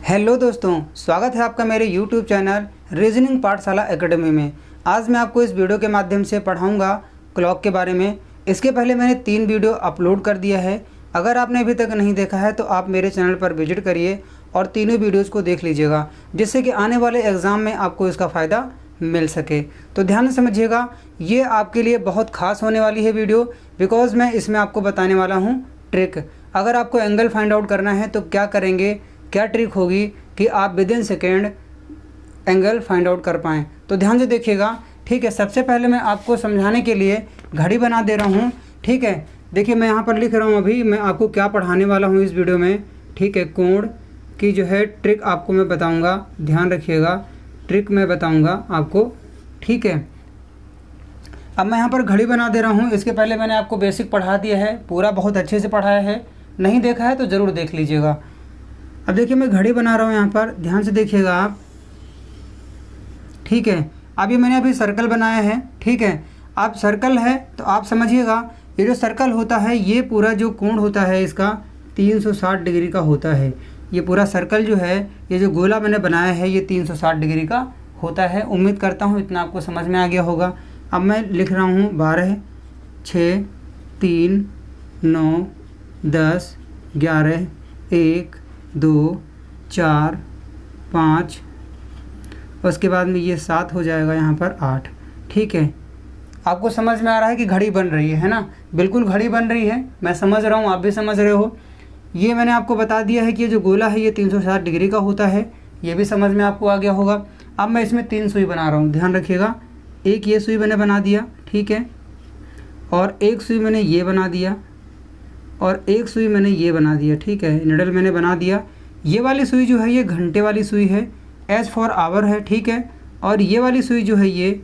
Hello दोस्तों, स्वागत है आपका मेरे YouTube चैनल रीजनिंग पाठशाला एकेडमी में। आज मैं आपको इस वीडियो के माध्यम से पढ़ाऊंगा क्लॉक के बारे में। इसके पहले मैंने 3 वीडियो अपलोड कर दिया है। अगर आपने अभी तक नहीं देखा है तो आप मेरे चैनल पर विजिट करिए और तीनों वीडियोज़ को देख लीजिएगा, जिससे कि आने वाले एग्ज़ाम में आपको इसका फ़ायदा मिल सके। तो ध्यान से समझिएगा, ये आपके लिए बहुत खास होने वाली है वीडियो, बिकॉज़ मैं इसमें आपको बताने वाला हूँ ट्रिक। अगर आपको एंगल फाइंड आउट करना है तो क्या करेंगे, क्या ट्रिक होगी कि आप with in second angle find out कर पाएँ। तो ध्यान से देखिएगा, ठीक है। सबसे पहले मैं आपको समझाने के लिए घड़ी बना दे रहा हूँ, ठीक है। देखिए मैं यहाँ पर लिख रहा हूँ अभी मैं आपको क्या पढ़ाने वाला हूँ इस वीडियो में, ठीक है। कोण की जो है ट्रिक आपको मैं बताऊँगा, ध्यान रखिएगा, ट्रिक मैं बताऊँगा आपको, ठीक है। अब मैं यहाँ पर घड़ी बना दे रहा हूँ। इसके पहले मैंने आपको बेसिक पढ़ा दिया है, पूरा बहुत अच्छे से पढ़ाया है। नहीं देखा है तो ज़रूर देख लीजिएगा। अब देखिए मैं घड़ी बना रहा हूँ यहाँ पर, ध्यान से देखिएगा आप, ठीक है। अभी मैंने अभी सर्कल बनाया है, ठीक है। आप सर्कल है तो आप समझिएगा, ये जो सर्कल होता है ये पूरा जो कोण होता है इसका 360 डिग्री का होता है। ये पूरा सर्कल जो है, ये जो गोला मैंने बनाया है ये 360 डिग्री का होता है। उम्मीद करता हूँ इतना आपको समझ में आ गया होगा। अब मैं लिख रहा हूँ 12, 6, 3, 9, 10, 11, 1, 2, 4, 5, उसके बाद में ये 7 हो जाएगा, यहाँ पर 8, ठीक है। आपको समझ में आ रहा है कि घड़ी बन रही है ना? बिल्कुल घड़ी बन रही है, मैं समझ रहा हूँ, आप भी समझ रहे हो। ये मैंने आपको बता दिया है कि ये जो गोला है ये 360 डिग्री का होता है, ये भी समझ में आपको आ गया होगा। अब मैं इसमें 3 सुई बना रहा हूँ, ध्यान रखिएगा। एक ये सुई मैंने बना दिया, ठीक है, और एक सुई मैंने ये बना दिया, और एक सुई मैंने ये बना दिया, ठीक है। निडल मैंने बना दिया। ये वाली सुई जो है ये घंटे वाली सुई है, एज फॉर आवर है, ठीक है। और ये वाली सुई जो है ये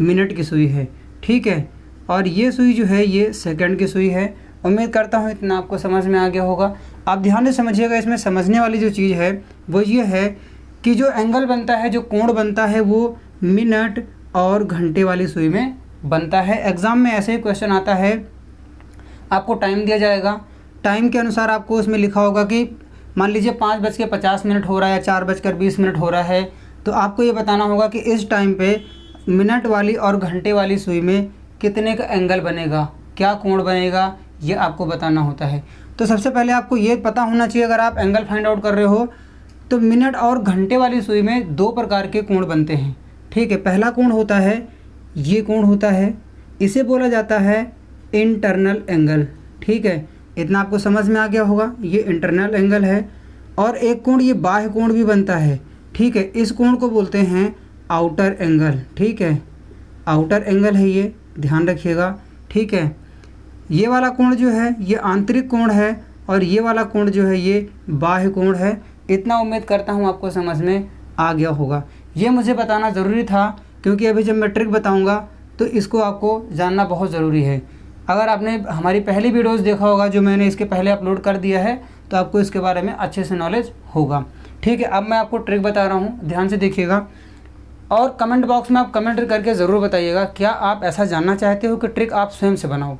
मिनट की सुई है, ठीक है। और ये सुई जो है ये सेकंड की सुई है। उम्मीद करता हूँ इतना आपको समझ में आ गया होगा। आप ध्यान से समझिएगा, इसमें समझने वाली जो चीज़ है वो ये है कि जो एंगल बनता है, जो कोण बनता है वो मिनट और घंटे वाली सुई में बनता है। एग्ज़ाम में ऐसे ही क्वेश्चन आता है, आपको टाइम दिया जाएगा, टाइम के अनुसार आपको उसमें लिखा होगा कि मान लीजिए 5:50 हो रहा है या 4:20 हो रहा है, तो आपको ये बताना होगा कि इस टाइम पे मिनट वाली और घंटे वाली सुई में कितने का एंगल बनेगा, क्या कोण बनेगा, ये आपको बताना होता है। तो सबसे पहले आपको ये पता होना चाहिए, अगर आप एंगल फाइंड आउट कर रहे हो तो मिनट और घंटे वाली सुई में 2 प्रकार के कोण बनते हैं, ठीक है। पहला कोण होता है, ये कोण होता है, इसे बोला जाता है इंटरनल एंगल, ठीक है। इतना आपको समझ में आ गया होगा, ये इंटरनल एंगल है। और एक कोण ये बाह्य कोण भी बनता है, ठीक है। इस कोण को बोलते हैं आउटर एंगल, ठीक है। आउटर एंगल है ये, ध्यान रखिएगा, ठीक है। ये वाला कोण जो है ये आंतरिक कोण है और ये वाला कोण जो है ये बाह्य कोण है। इतना उम्मीद करता हूँ आपको समझ में आ गया होगा। ये मुझे बताना ज़रूरी था क्योंकि अभी जब मैं ट्रिक बताऊँगा तो इसको आपको जानना बहुत ज़रूरी है। अगर आपने हमारी पहली वीडियोस देखा होगा जो मैंने इसके पहले अपलोड कर दिया है तो आपको इसके बारे में अच्छे से नॉलेज होगा, ठीक है। अब मैं आपको ट्रिक बता रहा हूँ, ध्यान से देखिएगा। और कमेंट बॉक्स में आप कमेंट करके ज़रूर बताइएगा, क्या आप ऐसा जानना चाहते हो कि ट्रिक आप स्वयं से बनाओ।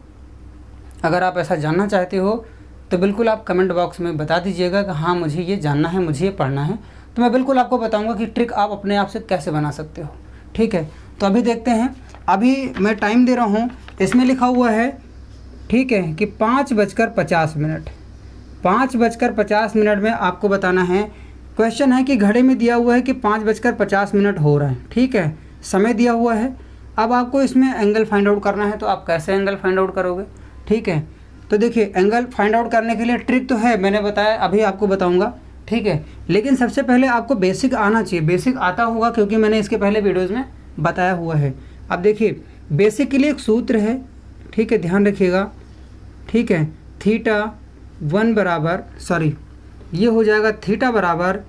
अगर आप ऐसा जानना चाहते हो तो बिल्कुल आप कमेंट बॉक्स में बता दीजिएगा कि हाँ मुझे ये जानना है, मुझे ये पढ़ना है, तो मैं बिल्कुल आपको बताऊँगा कि ट्रिक आप अपने आप से कैसे बना सकते हो, ठीक है। तो अभी देखते हैं, अभी मैं टाइम दे रहा हूँ, इसमें लिखा हुआ है, ठीक है, कि 5:50 5:50 में आपको बताना है। क्वेश्चन है कि घड़ी में दिया हुआ है कि 5:50 हो रहा है, ठीक है, समय दिया हुआ है। अब आपको इसमें एंगल फाइंड आउट करना है, तो आप कैसे एंगल फाइंड आउट करोगे, ठीक है। तो देखिए एंगल फाइंड आउट करने के लिए ट्रिक तो है, मैंने बताया, अभी आपको बताऊंगा, ठीक है। लेकिन सबसे पहले आपको बेसिक आना चाहिए, बेसिक आता होगा क्योंकि मैंने इसके पहले वीडियोज़ में बताया हुआ है। अब देखिए बेसिक के लिए एक सूत्र है, ठीक है, ध्यान रखिएगा, ठीक है। θ1 बराबर, सॉरी ये हो जाएगा θ बराबर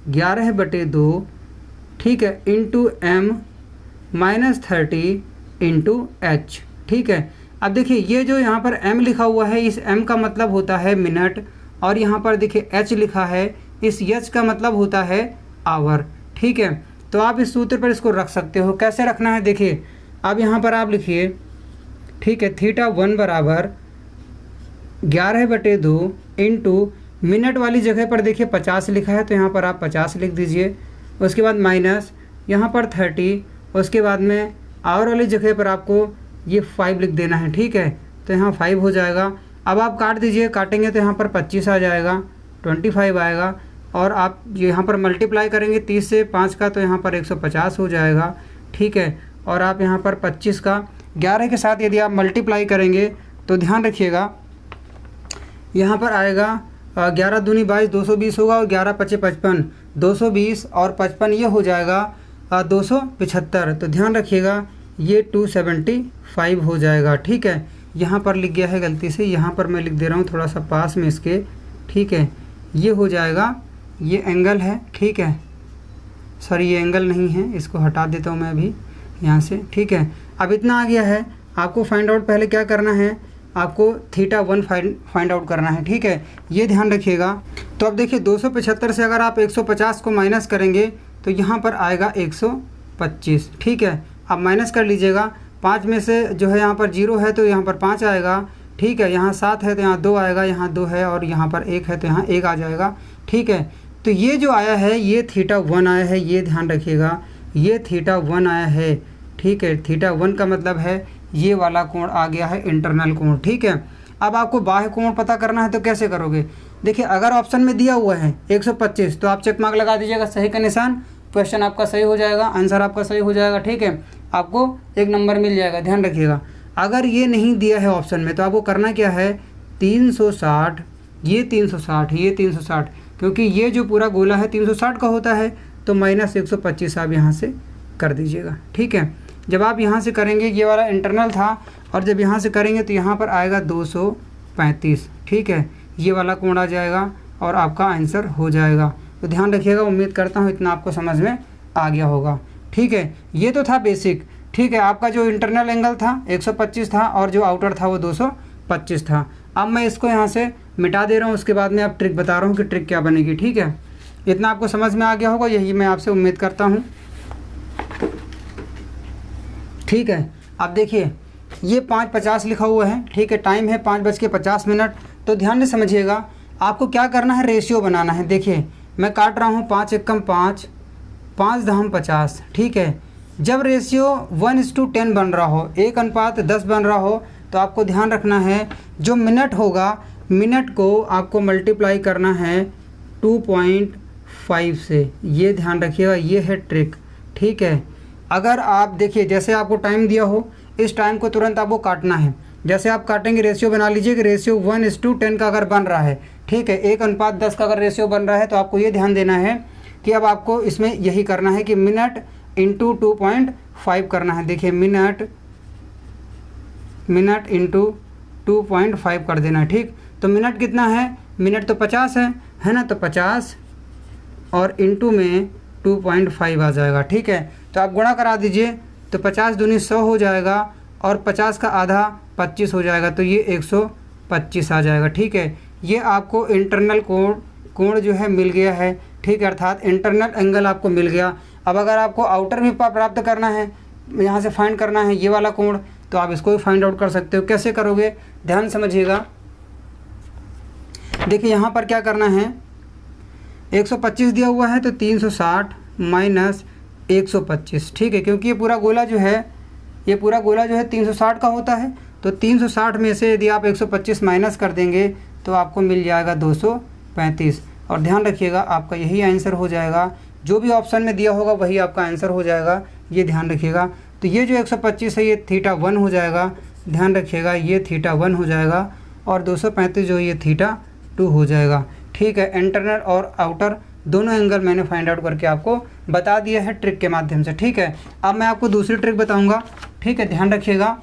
11/2, ठीक है, इंटू m - 30 इंटू h, ठीक है। अब देखिए ये जो यहाँ पर m लिखा हुआ है, इस m का मतलब होता है मिनट, और यहाँ पर देखिए h लिखा है, इस h का मतलब होता है आवर, ठीक है। तो आप इस सूत्र पर इसको रख सकते हो। कैसे रखना है देखिए, अब यहाँ पर आप लिखिए, ठीक है, θ1 बराबर 11/2 इंटू मिनट वाली जगह पर देखिए 50 लिखा है तो यहाँ पर आप 50 लिख दीजिए। उसके बाद माइनस यहाँ पर 30, उसके बाद में आवर वाली जगह पर आपको ये 5 लिख देना है, ठीक है। तो यहाँ 5 हो जाएगा। अब आप काट दीजिए, काटेंगे तो यहाँ पर 25 आ जाएगा, 25 आएगा। और आप यहाँ पर मल्टीप्लाई करेंगे 30 से 5 का तो यहाँ पर 150 हो जाएगा, ठीक है। और आप यहाँ पर 25 का 11 के साथ यदि आप मल्टीप्लाई करेंगे तो ध्यान रखिएगा यहाँ पर आएगा 11 दूनी 22, 220 होगा, और 11 पचे 55, 220 और 55 ये हो जाएगा 275। तो ध्यान रखिएगा ये 275 हो जाएगा, ठीक है। यहाँ पर लिख गया है गलती से, यहाँ पर मैं लिख दे रहा हूँ थोड़ा सा पास में इसके, ठीक है। ये हो जाएगा, ये एंगल है, ठीक है। सॉरी ये एंगल नहीं है, इसको हटा देता हूँ मैं अभी यहाँ से, ठीक है। अब इतना आ गया है। आपको फाइंड आउट पहले क्या करना है, आपको θ1 फाइंड आउट करना है, ठीक है। ये ध्यान रखिएगा। तो अब देखिए 275 से अगर आप 150 को माइनस करेंगे तो यहाँ पर आएगा 125, ठीक है। अब माइनस कर लीजिएगा, 5 में से जो है यहाँ पर 0 है तो यहाँ पर 5 आएगा, ठीक है। यहाँ 7 है तो यहाँ 2 आएगा, यहाँ 2 है और यहाँ पर 1 है तो यहाँ 1 आ जाएगा, ठीक है। तो ये जो आया है ये θ1 आया है, ये ध्यान रखिएगा, ये θ1 आया है, ठीक है। θ1 का मतलब है ये वाला कोण आ गया है इंटरनल कोण, ठीक है। अब आपको बाह्य कोण पता करना है तो कैसे करोगे, देखिए अगर ऑप्शन में दिया हुआ है 125 तो आप चेक मार्क लगा दीजिएगा, सही का निशान, क्वेश्चन आपका सही हो जाएगा, आंसर आपका सही हो जाएगा, ठीक है। आपको 1 नंबर मिल जाएगा, ध्यान रखिएगा। अगर ये नहीं दिया है ऑप्शन में तो आपको करना क्या है, 360, ये 360, ये 360, क्योंकि ये जो पूरा गोला है 360 का होता है तो माइनस 125 आप यहाँ से कर दीजिएगा, ठीक है। जब आप यहाँ से करेंगे, ये वाला इंटरनल था, और जब यहाँ से करेंगे तो यहाँ पर आएगा 235, ठीक है। ये वाला कोण आ जाएगा और आपका आंसर हो जाएगा। तो ध्यान रखिएगा, उम्मीद करता हूँ इतना आपको समझ में आ गया होगा, ठीक है। ये तो था बेसिक, ठीक है। आपका जो इंटरनल एंगल था 125 था और जो आउटर था वो 225 था। अब मैं इसको यहाँ से मिटा दे रहा हूँ, उसके बाद में आप ट्रिक बता रहा हूँ कि ट्रिक क्या बनेगी, ठीक है। इतना आपको समझ में आ गया होगा, यही मैं आपसे उम्मीद करता हूँ, ठीक है। अब देखिए ये 5:50 लिखा हुआ है, ठीक है। टाइम है 5:50। तो ध्यान से समझिएगा, आपको क्या करना है, रेशियो बनाना है। देखिए मैं काट रहा हूँ 5 एकम 5, 5 दहम 50, ठीक है। जब रेशियो 1:10 बन रहा हो, 1:10 बन रहा हो, तो आपको ध्यान रखना है जो मिनट होगा, मिनट को आपको मल्टीप्लाई करना है 2.5 से। ये ध्यान रखिएगा, ये है ट्रिक, ठीक है। अगर आप देखिए जैसे आपको टाइम दिया हो, इस टाइम को तुरंत आपको काटना है। जैसे आप काटेंगे, रेशियो बना लीजिए कि रेशियो 1:10 का अगर बन रहा है, ठीक है, 1:10 का अगर रेशियो बन रहा है, तो आपको ये ध्यान देना है कि अब आपको इसमें यही करना है कि मिनट इंटू 2.5 करना है। देखिए मिनट इंटू 2.5 कर देना है, ठीक। तो मिनट कितना है, मिनट तो 50 है ना, तो 50 और इंटू में 2.5 आ जाएगा, ठीक है। तो आप गुणा करा दीजिए, तो 50 दूनी 100 हो जाएगा और 50 का आधा 25 हो जाएगा, तो ये 125 आ जाएगा, ठीक है। ये आपको इंटरनल कोण जो है मिल गया है, ठीक है, अर्थात इंटरनल एंगल आपको मिल गया। अब अगर आपको आउटर भी प्राप्त करना है, यहाँ से फाइंड करना है ये वाला कोण, तो आप इसको भी फाइंड आउट कर सकते हो। कैसे करोगे, ध्यान समझिएगा। देखिए यहाँ पर क्या करना है, 125 दिया हुआ है तो 360 माइनस 125, ठीक है, क्योंकि ये पूरा गोला जो है 360 का होता है। तो 360 में से यदि आप 125 माइनस कर देंगे तो आपको मिल जाएगा 235। और ध्यान रखिएगा आपका यही आंसर हो जाएगा, जो भी ऑप्शन में दिया होगा वही आपका आंसर हो जाएगा, ये ध्यान रखिएगा। तो ये जो 125 है ये θ1 हो जाएगा, ध्यान रखिएगा, ये θ1 हो जाएगा, और 235 जो ये θ2 हो जाएगा, ठीक है। इंटरनल और आउटर दोनों एंगल मैंने फाइंड आउट करके आपको बता दिया है ट्रिक के माध्यम से, ठीक है। अब मैं आपको दूसरी ट्रिक बताऊंगा, ठीक है, ध्यान रखिएगा।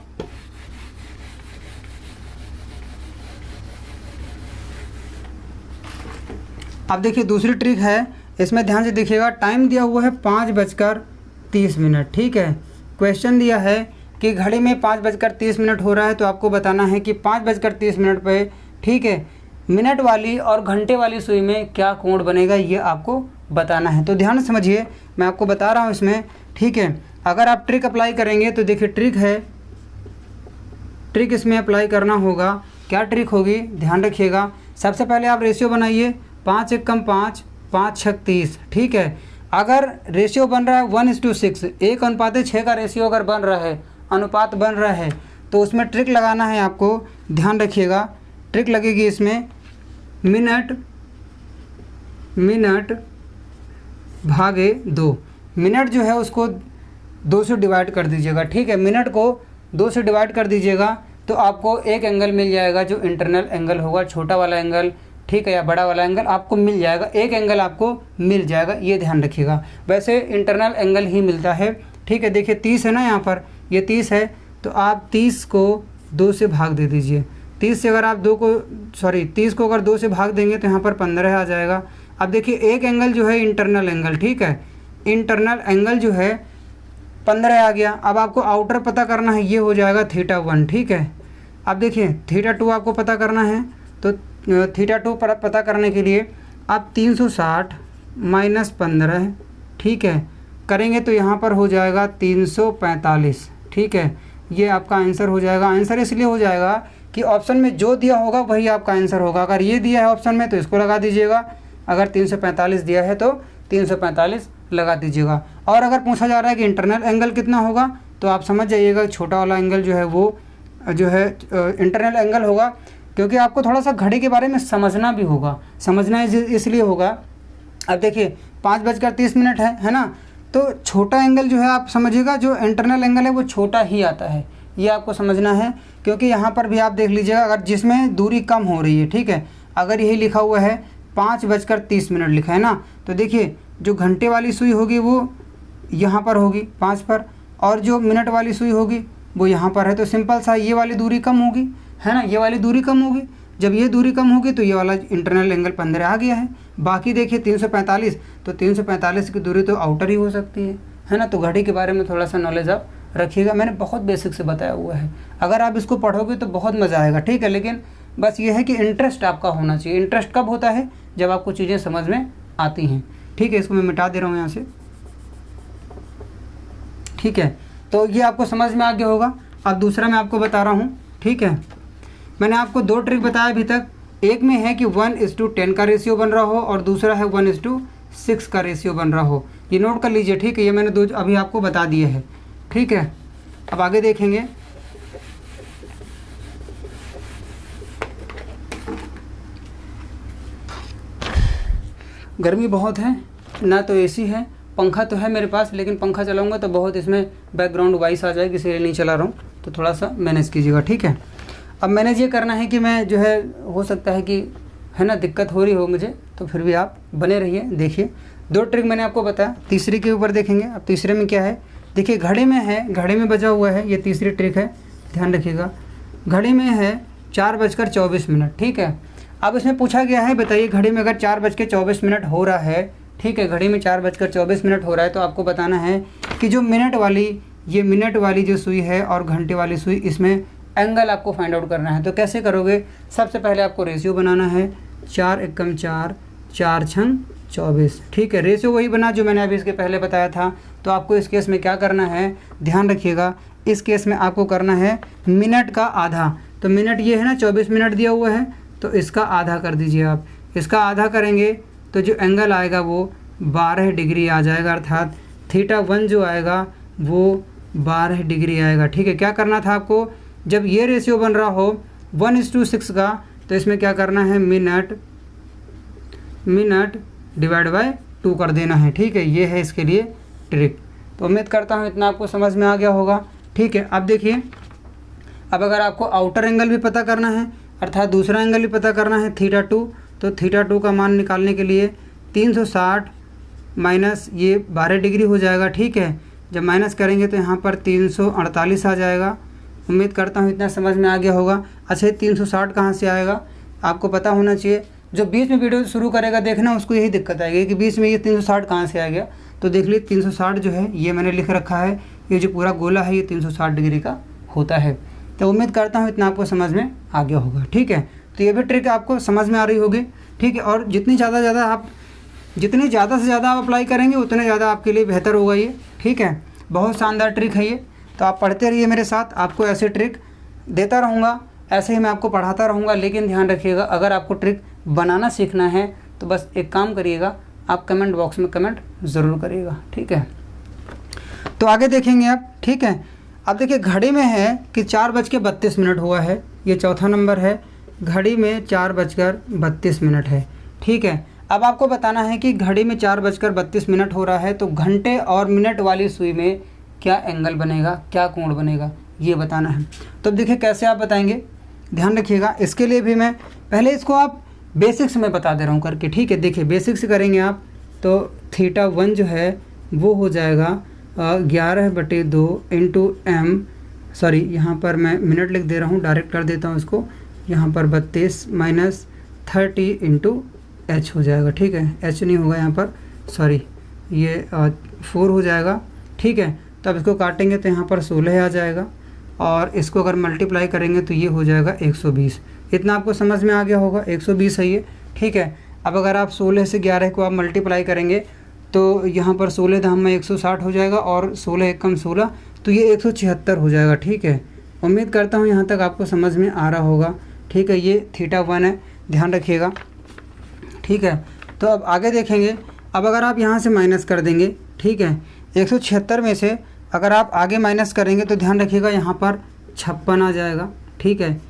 अब देखिए दूसरी ट्रिक है, इसमें ध्यान से देखिएगा। टाइम दिया हुआ है 5:30, ठीक है। क्वेश्चन दिया है कि घड़ी में 5:30 हो रहा है, तो आपको बताना है कि 5:30 पे, ठीक है, मिनट वाली और घंटे वाली सुई में क्या कोण बनेगा, ये आपको बताना है। तो ध्यान समझिए, मैं आपको बता रहा हूँ इसमें, ठीक है। अगर आप ट्रिक अप्लाई करेंगे तो देखिए ट्रिक है, ट्रिक इसमें अप्लाई करना होगा। क्या ट्रिक होगी, ध्यान रखिएगा। सबसे पहले आप रेशियो बनाइए, 5 एकम 5, 5 छक 30, ठीक है। अगर रेशियो बन रहा है 1:6, 1:6 का रेशियो अगर बन रहा है, अनुपात बन रहा है, तो उसमें ट्रिक लगाना है आपको, ध्यान रखिएगा। ट्रिक लगेगी इसमें, मिनट भागे 2। मिनट जो है उसको 2 से डिवाइड कर दीजिएगा, ठीक है। मिनट को 2 से डिवाइड कर दीजिएगा तो आपको एक एंगल मिल जाएगा जो इंटरनल एंगल होगा, छोटा वाला एंगल, ठीक है, या बड़ा वाला एंगल आपको मिल जाएगा, एक एंगल आपको मिल जाएगा, ये ध्यान रखिएगा। वैसे इंटरनल एंगल ही मिलता है, ठीक है। देखिए 30 है ना, यहाँ पर ये 30 है, तो आप 30 को 2 से भाग दे दीजिए। 30 से अगर आप 30 को अगर 2 से भाग देंगे तो यहाँ पर 15 आ जाएगा। अब देखिए एक एंगल जो है इंटरनल एंगल, ठीक है, इंटरनल एंगल जो है 15 आ गया। अब आपको आउटर पता करना है, ये हो जाएगा θ1, ठीक है। अब देखिए θ2 आपको पता करना है, तो θ2 पता करने के लिए आप 360 - 15, ठीक है, करेंगे तो यहाँ पर हो जाएगा 345, ठीक है। ये आपका आंसर हो जाएगा। आंसर इसलिए हो जाएगा कि ऑप्शन में जो दिया होगा वही आपका आंसर होगा। अगर ये दिया है ऑप्शन में तो इसको लगा दीजिएगा, अगर 345 दिया है तो 345 लगा दीजिएगा। और अगर पूछा जा रहा है कि इंटरनल एंगल कितना होगा, तो आप समझ जाइएगा छोटा वाला एंगल जो है वो जो है इंटरनल एंगल होगा, क्योंकि आपको थोड़ा सा घड़ी के बारे में समझना भी होगा। समझना इसलिए होगा, अब देखिए 5:30 है ना, तो छोटा एंगल जो है आप समझिएगा, जो इंटरनल एंगल है वो छोटा ही आता है, ये आपको समझना है। क्योंकि यहाँ पर भी आप देख लीजिएगा, अगर जिसमें दूरी कम हो रही है, ठीक है, अगर यही लिखा हुआ है 5:30 लिखा है ना, तो देखिए जो घंटे वाली सुई होगी वो यहाँ पर होगी 5 पर, और जो मिनट वाली सुई होगी वो यहाँ पर है। तो सिंपल सा ये वाली दूरी कम होगी, है ना, ये वाली दूरी कम होगी। जब ये दूरी कम होगी तो ये वाला इंटरनल एंगल 15 आ गया है। बाकी देखिए 345, तो 345 की दूरी तो आउटर ही हो सकती है ना। तो घड़ी के बारे में थोड़ा सा नॉलेज आप रखिएगा, मैंने बहुत बेसिक से बताया हुआ है। अगर आप इसको पढ़ोगे तो बहुत मज़ा आएगा, ठीक है। लेकिन बस ये है कि इंटरेस्ट आपका होना चाहिए। इंटरेस्ट कब होता है? जब आपको चीज़ें समझ में आती हैं, ठीक है। इसको मैं मिटा दे रहा हूँ यहाँ से, ठीक है। तो ये आपको समझ में आ गया होगा। अब दूसरा मैं आपको बता रहा हूँ, ठीक है। मैंने आपको 2 ट्रिक बताया अभी तक। एक में है कि 1:10 का रेशियो बन रहा हो, और दूसरा है 1:6 का रेशियो बन रहा हो। ये नोट कर लीजिए, ठीक है। ये मैंने 2 अभी आपको बता दिए हैं, ठीक है। अब आगे देखेंगे। गर्मी बहुत है ना, तो एसी है, पंखा तो है मेरे पास, लेकिन पंखा चलाऊंगा तो बहुत इसमें बैकग्राउंड वॉइस आ जाएगी, इसलिए नहीं चला रहा हूँ। तो थोड़ा सा मैनेज कीजिएगा, ठीक है। अब मैनेज ये करना है कि मैं जो है, हो सकता है कि है ना दिक्कत हो रही हो मुझे, तो फिर भी आप बने रहिए। देखिए 2 ट्रिक मैंने आपको बताया, तीसरी के ऊपर देखेंगे। अब तीसरे में क्या है, देखिए घड़ी में है, घड़ी में बजा हुआ है, ये तीसरी ट्रिक है, ध्यान रखिएगा। घड़ी में है 4:24, ठीक है। अब इसमें पूछा गया है, बताइए घड़ी में अगर 4:24 हो रहा है, ठीक है, घड़ी में 4:24 हो रहा है, तो आपको बताना है कि जो मिनट वाली, ये मिनट वाली जो सुई है और घंटे वाली सुई, इसमें एंगल आपको फाइंड आउट करना है। तो कैसे करोगे? सबसे पहले आपको रेशियो बनाना है, 4 एकम 4, 4 छंग 24, ठीक है। रेशियो वही बना जो मैंने अभी इसके पहले बताया था। तो आपको इस केस में क्या करना है, ध्यान रखिएगा, इस केस में आपको करना है मिनट का आधा। तो मिनट ये है ना, 24 मिनट दिया हुआ है, तो इसका आधा कर दीजिए आप। इसका आधा करेंगे तो जो एंगल आएगा वो 12 डिग्री आ जाएगा, अर्थात θ1 जो आएगा वो 12 डिग्री आएगा, ठीक है। क्या करना था आपको, जब ये रेशियो बन रहा हो 1:6 का, तो इसमें क्या करना है, मिनट डिवाइड बाय 2 कर देना है, ठीक है। ये है इसके लिए ट्रिक। तो उम्मीद करता हूँ इतना आपको समझ में आ गया होगा, ठीक है। अब देखिए, अब अगर आपको आउटर एंगल भी पता करना है, अर्थात दूसरा एंगल भी पता करना है θ2, तो θ2 का मान निकालने के लिए 360 माइनस ये 12 डिग्री हो जाएगा, ठीक है। जब माइनस करेंगे तो यहाँ पर 348 आ जाएगा। उम्मीद करता हूँ इतना समझ में आ गया होगा। अच्छा, 360 कहाँ से आएगा आपको पता होना चाहिए। जो बीच में वीडियो शुरू करेगा देखना, उसको यही दिक्कत आएगी कि बीच में ये 360 कहाँ से आ गया। तो देख लीजिए 360 जो है ये मैंने लिख रखा है, ये जो पूरा गोला है ये 360 डिग्री का होता है। तो उम्मीद करता हूँ इतना आपको समझ में आ गया होगा, ठीक है। तो ये भी ट्रिक आपको समझ में आ रही होगी, ठीक है। और जितनी ज़्यादा से ज़्यादा आप अप्लाई करेंगे उतने ज़्यादा आपके लिए बेहतर होगा ये, ठीक है। बहुत शानदार ट्रिक है ये। तो आप पढ़ते रहिए मेरे साथ, आपको ऐसे ट्रिक देता रहूँगा। ऐसे ही मैं आपको पढ़ाता रहूँगा, लेकिन ध्यान रखिएगा अगर आपको ट्रिक बनाना सीखना है तो बस एक काम करिएगा, आप कमेंट बॉक्स में कमेंट ज़रूर करिएगा, ठीक है। तो आगे देखेंगे आप, ठीक है। अब देखिए घड़ी में है कि 4:32 हुआ है, ये चौथा नंबर है, घड़ी में 4:32 है, ठीक है। अब आपको बताना है कि घड़ी में 4:32 हो रहा है तो घंटे और मिनट वाली सुई में क्या एंगल बनेगा, क्या कोण बनेगा, ये बताना है। तो अब देखिए कैसे आप बताएंगे, ध्यान रखिएगा। इसके लिए भी मैं पहले इसको आप बेसिक्स में बता दे रहा हूँ करके, ठीक है। देखिए बेसिक्स करेंगे आप तो θ1 जो है वो हो जाएगा 11/2 इंटू m, सॉरी यहाँ पर मैं मिनट लिख दे रहा हूँ, डायरेक्ट कर देता हूँ इसको, यहाँ पर 32 माइनस 30 इंटू h हो जाएगा, ठीक है। h नहीं होगा यहाँ पर, सॉरी, ये 4 हो जाएगा, ठीक है। तो अब इसको काटेंगे तो यहाँ पर 16 आ जाएगा और इसको अगर मल्टीप्लाई करेंगे तो ये हो जाएगा 120। इतना आपको समझ में आ गया होगा, 120 है ये, ठीक है। अब अगर आप 16 से 11 को आप मल्टीप्लाई करेंगे तो यहाँ पर 16 धाम में 160 हो जाएगा और 16 एकम 16, तो ये 176 हो जाएगा, ठीक है। उम्मीद करता हूँ यहाँ तक आपको समझ में आ रहा होगा, ठीक है। ये θ1 है, ध्यान रखिएगा, ठीक है। तो अब आगे देखेंगे। अब अगर आप यहाँ से माइनस कर देंगे, ठीक है, 176 में से अगर आप आगे माइनस करेंगे तो ध्यान रखिएगा यहाँ पर 56 आ जाएगा, ठीक है।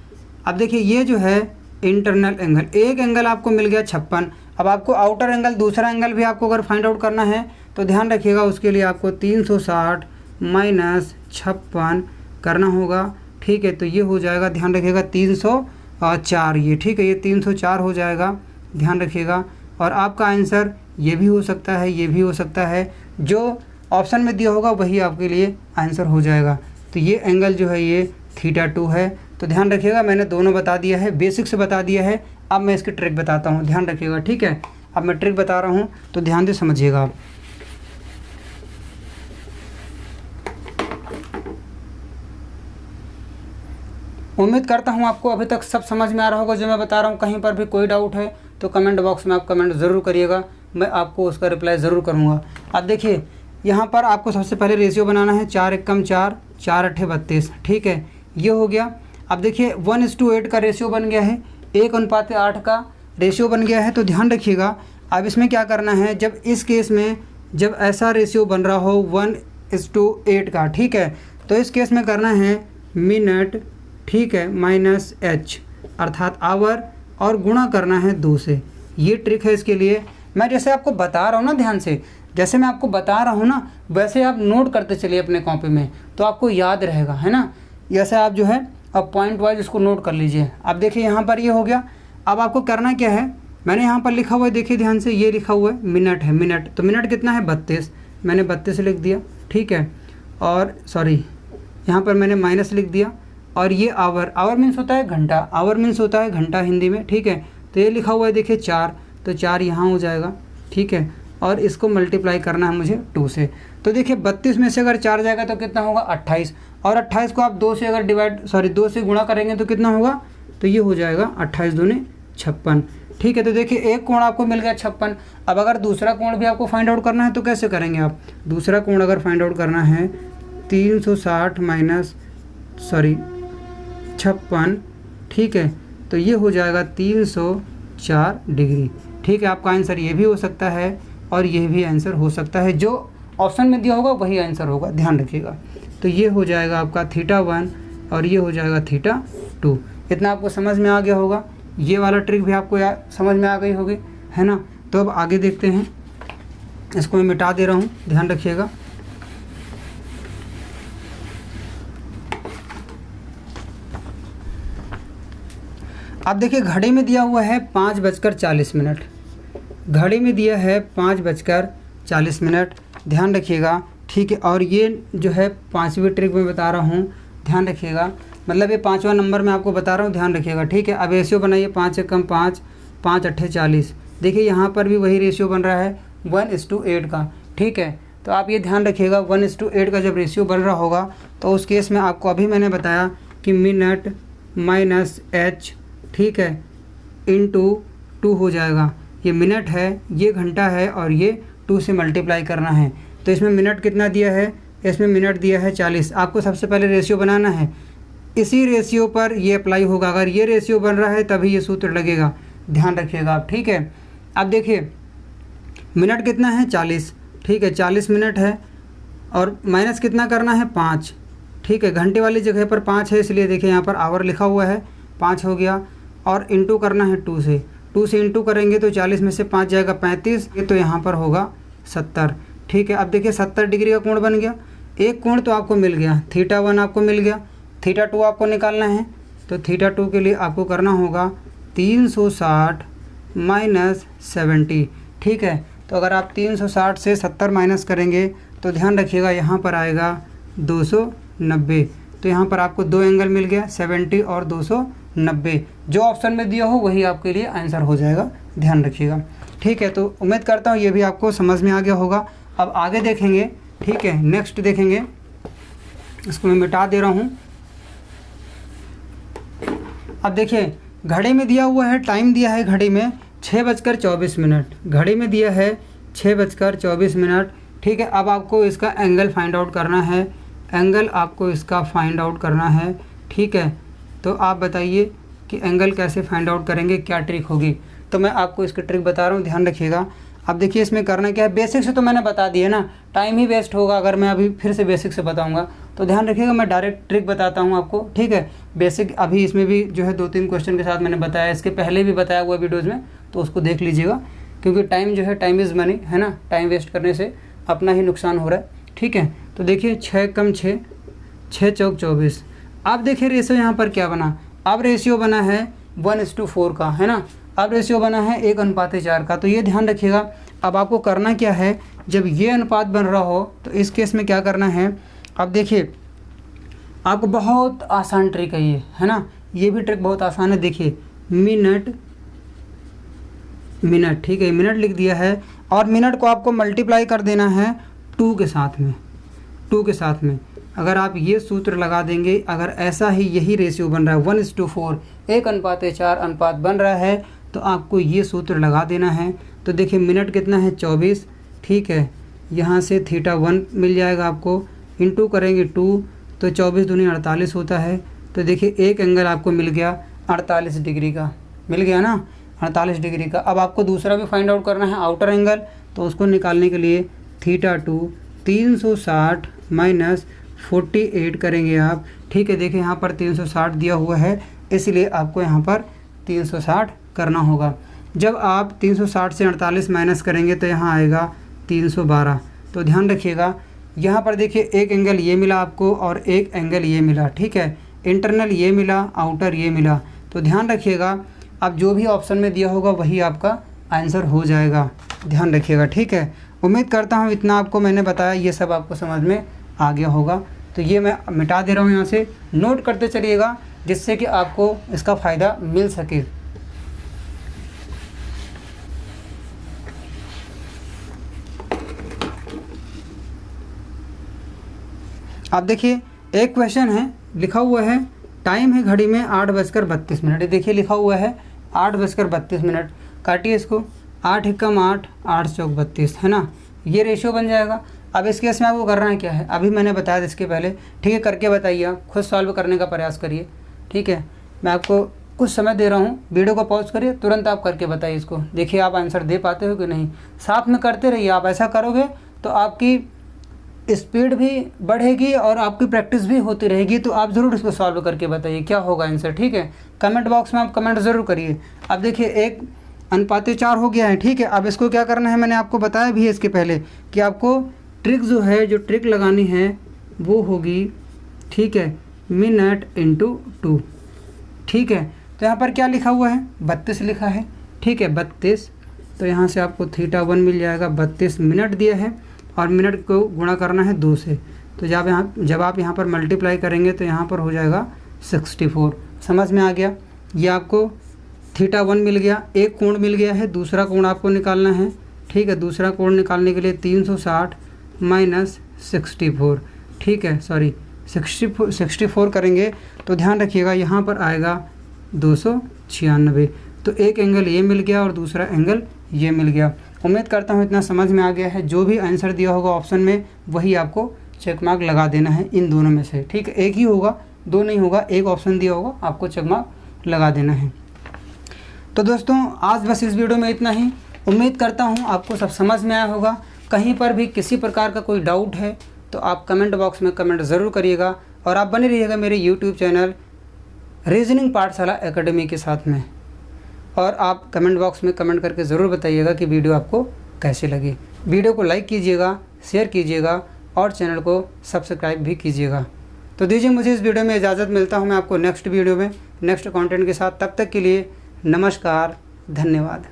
अब देखिए ये जो है इंटरनल एंगल, एक एंगल आपको मिल गया 56। अब आपको आउटर एंगल, दूसरा एंगल भी आपको अगर फाइंड आउट करना है तो ध्यान रखिएगा उसके लिए आपको 360 माइनस 56 करना होगा, ठीक है। तो ये हो जाएगा, ध्यान रखिएगा 304, ये, ठीक है, ये 304 हो जाएगा, ध्यान रखिएगा। और आपका आंसर ये भी हो सकता है, ये भी हो सकता है, जो ऑप्शन में दिया होगा वही आपके लिए आंसर हो जाएगा। तो ये एंगल जो है ये θ2 है। तो ध्यान रखिएगा मैंने दोनों बता दिया है, बेसिक से बता दिया है। अब मैं इसकी ट्रिक बताता हूँ, ध्यान रखिएगा, ठीक है। अब मैं ट्रिक बता रहा हूँ तो ध्यान से समझिएगा आप। उम्मीद करता हूँ आपको अभी तक सब समझ में आ रहा होगा जो मैं बता रहा हूँ। कहीं पर भी कोई डाउट है तो कमेंट बॉक्स में आप कमेंट ज़रूर करिएगा, मैं आपको उसका रिप्लाई ज़रूर करूँगा। अब देखिए यहाँ पर आपको सबसे पहले रेशियो बनाना है, 4 एकम 4, 4 अट्ठे 32, ठीक है, ये हो गया। अब देखिए 1:8 का रेशियो बन गया है, 1:8 का रेशियो बन गया है। तो ध्यान रखिएगा अब इसमें क्या करना है, जब इस केस में जब ऐसा रेशियो बन रहा हो 1:8 का, ठीक है, तो इस केस में करना है मिनट, ठीक है, माइनस h अर्थात आवर और गुणा करना है 2 से। ये ट्रिक है इसके लिए। मैं जैसे आपको बता रहा हूँ ना, ध्यान से, जैसे मैं आपको बता रहा हूँ ना वैसे आप नोट करते चलिए अपने कॉपी में, तो आपको याद रहेगा, है ना। जैसे आप जो है अब पॉइंट वाइज इसको नोट कर लीजिए। अब देखिए यहाँ पर ये हो गया। अब आपको करना क्या है, मैंने यहाँ पर लिखा हुआ है, देखिए ध्यान से, ये लिखा हुआ है मिनट है, मिनट, तो मिनट कितना है 32, मैंने 32 लिख दिया, ठीक है। और सॉरी यहाँ पर मैंने माइनस लिख दिया। और ये आवर, आवर मीन्स होता है घंटा, आवर मीन्स होता है घंटा हिंदी में, ठीक है। तो ये लिखा हुआ है देखिए 4, तो 4 यहाँ हो जाएगा, ठीक है। और इसको मल्टीप्लाई करना है मुझे 2 से। तो देखिए 32 में से अगर 4 जाएगा तो कितना होगा 28, और 28 को आप 2 से अगर दो से गुणा करेंगे तो कितना होगा, तो ये हो जाएगा 28 दूनी 56, ठीक है। तो देखिए एक कोण आपको मिल गया 56। अब अगर दूसरा कोण भी आपको फाइंड आउट करना है तो कैसे करेंगे आप, दूसरा कोण अगर फाइंड आउट करना है 360 माइनस 56, ठीक है, तो ये हो जाएगा 304 डिग्री, ठीक है। आपका आंसर ये भी हो सकता है और ये भी आंसर हो सकता है, जो ऑप्शन में दिया होगा वही आंसर होगा, ध्यान रखिएगा। तो ये हो जाएगा आपका θ1 और ये हो जाएगा θ2। इतना आपको समझ में आ गया होगा, ये वाला ट्रिक भी आपको समझ में आ गई होगी, है ना। तो अब आगे देखते हैं, इसको मैं मिटा दे रहा हूँ, ध्यान रखिएगा। अब देखिए घड़ी में दिया हुआ है 5:40, घड़ी में दिया है 5:40, ध्यान रखिएगा, ठीक है। और ये जो है 5वीं ट्रिक में बता रहा हूँ, ध्यान रखिएगा, मतलब ये 5वां नंबर में आपको बता रहा हूँ, ध्यान रखिएगा, ठीक है। अब रेशियो बनाइए 5 एकम 5, 5 अट्ठे 40, देखिए यहाँ पर भी वही रेशियो बन रहा है 1:8 का, ठीक है। तो आप ये ध्यान रखिएगा 1:8 का जब रेशियो बन रहा होगा तो उस केस में आपको अभी मैंने बताया कि मिनट माइनस h, ठीक है, इंटू 2 हो जाएगा। ये मिनट है, ये घंटा है और ये 2 से मल्टीप्लाई करना है। तो इसमें मिनट कितना दिया है, इसमें मिनट दिया है 40। आपको सबसे पहले रेशियो बनाना है, इसी रेशियो पर ये अप्लाई होगा। अगर ये रेशियो बन रहा है तभी ये सूत्र लगेगा, ध्यान रखिएगा आप, ठीक है। अब देखिए मिनट कितना है 40, ठीक है, 40 मिनट है और माइनस कितना करना है 5, ठीक है। घंटे वाली जगह पर 5 है इसलिए देखिए यहाँ पर आवर लिखा हुआ है, 5 हो गया। और इंटू करना है 2 से इंटू करेंगे तो 40 में से 5 जाएगा 35, तो यहाँ पर होगा 70, ठीक है। अब देखिए 70 डिग्री का कोण बन गया। एक कोण तो आपको मिल गया, θ1 आपको मिल गया, θ2 आपको निकालना है। तो θ2 के लिए आपको करना होगा 360 माइनस 70, ठीक है। तो अगर आप 360 से 70 माइनस करेंगे तो ध्यान रखिएगा यहाँ पर आएगा 290। तो यहाँ पर आपको दो एंगल मिल गया, 70 और 290। जो ऑप्शन में दिया हो वही आपके लिए आंसर हो जाएगा, ध्यान रखिएगा, ठीक है। तो उम्मीद करता हूँ ये भी आपको समझ में आ गया होगा। अब आगे देखेंगे, ठीक है, नेक्स्ट देखेंगे। इसको मैं मिटा दे रहा हूँ। अब देखिए घड़ी में दिया हुआ है, टाइम दिया है घड़ी में 6:24, घड़ी में दिया है 6:24, ठीक है। अब आपको इसका एंगल फाइंड आउट करना है, एंगल आपको इसका फाइंड आउट करना है, ठीक है। तो आप बताइए कि एंगल कैसे फाइंड आउट करेंगे, क्या ट्रिक होगी। तो मैं आपको इसकी ट्रिक बता रहा हूँ, ध्यान रखिएगा। अब देखिए इसमें करना क्या है, बेसिक से तो मैंने बता दिया ना, टाइम ही वेस्ट होगा अगर मैं अभी फिर से बेसिक से बताऊंगा। तो ध्यान रखिएगा, मैं डायरेक्ट ट्रिक बताता हूं आपको, ठीक है। बेसिक अभी इसमें भी जो है 2-3 क्वेश्चन के साथ मैंने बताया, इसके पहले भी बताया हुआ वीडियोज़ में, तो उसको देख लीजिएगा। क्योंकि टाइम जो है, टाइम इज़ मनी, है ना। टाइम वेस्ट करने से अपना ही नुकसान हो रहा है, ठीक है। तो देखिए 6 कम 6, 6 चौक 24। अब देखिए रेशियो यहाँ पर क्या बना, अब रेशियो बना है 1:4 का, है ना। अब रेशियो बना है 1:4 का। तो ये ध्यान रखिएगा। अब आपको करना क्या है, जब ये अनुपात बन रहा हो तो इस केस में क्या करना है। अब देखिए आपको बहुत आसान ट्रिक है ये, है ना। ये भी ट्रिक बहुत आसान है। देखिए मिनट, ठीक है, मिनट लिख दिया है और मिनट को आपको मल्टीप्लाई कर देना है 2 के साथ में, 2 के साथ में। अगर आप ये सूत्र लगा देंगे, अगर ऐसा ही यही रेशियो बन रहा है 1:4, 1:4 अनुपात बन रहा है, तो आपको ये सूत्र लगा देना है। तो देखिए मिनट कितना है 24, ठीक है। यहाँ से θ1 मिल जाएगा आपको, इंटू करेंगे 2, तो 24 दूनी 48 होता है। तो देखिए एक एंगल आपको मिल गया 48 डिग्री का, मिल गया ना, 48 डिग्री का। अब आपको दूसरा भी फाइंड आउट करना है, आउटर एंगल। तो उसको निकालने के लिए θ2 360 माइनस 48 करेंगे आप, ठीक है। देखिए यहाँ पर 360 दिया हुआ है, इसलिए आपको यहाँ पर 360 करना होगा। जब आप 360 से 48 माइनस करेंगे तो यहाँ आएगा 312। तो ध्यान रखिएगा, यहाँ पर देखिए एक एंगल ये मिला आपको और एक एंगल ये मिला, ठीक है। इंटरनल ये मिला, आउटर ये मिला। तो ध्यान रखिएगा, अब जो भी ऑप्शन में दिया होगा वही आपका आंसर हो जाएगा, ध्यान रखिएगा, ठीक है। उम्मीद करता हूँ इतना आपको मैंने बताया, ये सब आपको समझ में आ गया होगा। तो ये मैं मिटा दे रहा हूँ, यहाँ से नोट करते चलिएगा जिससे कि आपको इसका फ़ायदा मिल सके। आप देखिए एक क्वेश्चन है, लिखा हुआ है टाइम है घड़ी में 8:32। देखिए लिखा हुआ है 8:32। काटिए इसको, 8 एकम 8, 8 चौक 32, है ना। ये रेशियो बन जाएगा। अब इस केस में आपको करना है क्या है, अभी मैंने बताया था इसके पहले, ठीक है। करके बताइए, आप खुद सॉल्व करने का प्रयास करिए, ठीक है। मैं आपको कुछ समय दे रहा हूँ, वीडियो को पॉज करिए, तुरंत आप करके बताइए इसको। देखिए आप आंसर दे पाते हो कि नहीं, साथ में करते रहिए। आप ऐसा करोगे तो आपकी स्पीड भी बढ़ेगी और आपकी प्रैक्टिस भी होती रहेगी। तो आप ज़रूर इसको सॉल्व करके बताइए क्या होगा आंसर, ठीक है। कमेंट बॉक्स में आप कमेंट ज़रूर करिए। अब देखिए 1:4 हो गया है, ठीक है। अब इसको क्या करना है, मैंने आपको बताया भी है इसके पहले कि आपको ट्रिक जो है, जो ट्रिक लगानी है वो होगी, ठीक है, मिनट इंटू 2, ठीक है। तो यहाँ पर क्या लिखा हुआ है, 32 लिखा है, ठीक है, 32। तो यहाँ से आपको θ1 मिल जाएगा, 32 मिनट दिया है और मिनट को गुणा करना है 2 से। तो जब आप यहाँ पर मल्टीप्लाई करेंगे तो यहाँ पर हो जाएगा 64। समझ में आ गया। ये आपको θ1 मिल गया, एक कोण मिल गया है, दूसरा कोण आपको निकालना है, ठीक है। दूसरा कोण निकालने के लिए 360 माइनस 64, ठीक है, सॉरी 64 करेंगे तो ध्यान रखिएगा यहाँ पर आएगा 296। तो एक एंगल ये मिल गया और दूसरा एंगल ये मिल गया। उम्मीद करता हूँ इतना समझ में आ गया है। जो भी आंसर दिया होगा ऑप्शन में वही आपको चेक मार्क लगा देना है इन दोनों में से, ठीक है। एक ही होगा 2 नहीं होगा, एक ऑप्शन दिया होगा, आपको चेक मार्क लगा देना है। तो दोस्तों आज बस इस वीडियो में इतना ही। उम्मीद करता हूँ आपको सब समझ में आया होगा। कहीं पर भी किसी प्रकार का कोई डाउट है तो आप कमेंट बॉक्स में कमेंट ज़रूर करिएगा, और आप बने रहिएगा मेरे यूट्यूब चैनल रीजनिंग पाठशाला एकेडमी के साथ में। और आप कमेंट बॉक्स में कमेंट करके ज़रूर बताइएगा कि वीडियो आपको कैसी लगी। वीडियो को लाइक कीजिएगा, शेयर कीजिएगा और चैनल को सब्सक्राइब भी कीजिएगा। तो दीजिए मुझे इस वीडियो में इजाज़त। मिलता हूँ मैं आपको नेक्स्ट वीडियो में नेक्स्ट कंटेंट के साथ। तब तक के लिए नमस्कार, धन्यवाद।